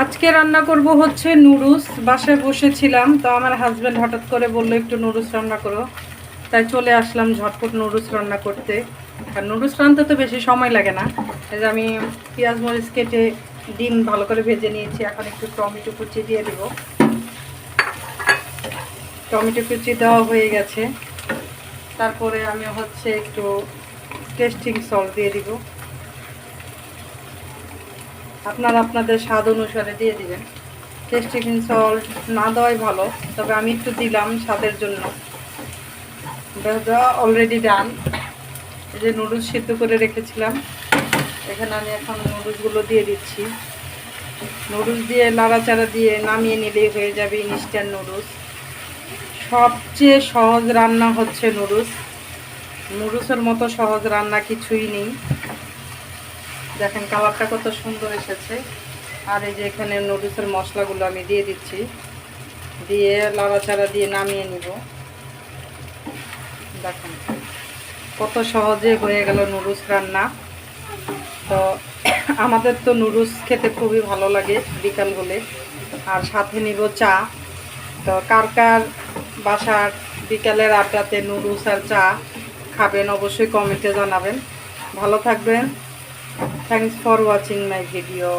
আজকে রান্না করব হচ্ছে নুডলস। বাসায় বসেছিলাম, তো আমার হাজব্যান্ড হঠাৎ করে বললো একটু নুডলস রান্না করো, তাই চলে আসলাম ঝটপট নুডলস রান্না করতে। আর নুডলস রান্নাতে তো বেশি সময় লাগে না। এই যে আমি পেঁয়াজ মরিচ কেটে ডিম ভালো করে ভেজে নিয়েছি। এখন একটু টমেটো কুচি দিয়ে দেব। টমেটো কুচি দেওয়া হয়ে গেছে। তারপরে আমি হচ্ছে একটু টেস্টিং সল্ট দিয়ে দিব। আপনারা আপনাদের স্বাদ অনুসারে দিয়ে দিবেন। টেস্টিং সল্ট না দেওয়াই ভালো, তবে আমি একটু দিলাম স্বাদের জন্য। Already done. এই যে নুডলস সিদ্ধ করে রেখেছিলাম, এখানে আমি এখন নুডলসগুলো দিয়ে দিচ্ছি। নুডলস দিয়ে নাড়াচাড়া দিয়ে নামিয়ে নিলেই হয়ে যাবে ইনস্ট্যান্ট নুডলস। সবচেয়ে সহজ রান্না হচ্ছে নুডলস। নুডলসের মতো সহজ রান্না কিছুই নেই। দেখেন কালারটা কত সুন্দর এসেছে। আর এই যে এখানে নুডলসের মশলাগুলো আমি দিয়ে দিচ্ছি, দিয়ে নাড়াচাড়া দিয়ে নামিয়ে নিব। দেখেন কত সহজে হয়ে গেল নুডলস রান্না। তো আমাদের তো নুডলস খেতে খুবই ভালো লাগে বিকাল হলে, আর সাথে নিব চা। তো কার কার বাসার বিকালের আড্ডাতে নুডলস আর চা খাবেন অবশ্যই কমেন্টে জানাবেন। ভালো থাকবেন। Thanks for watching my video.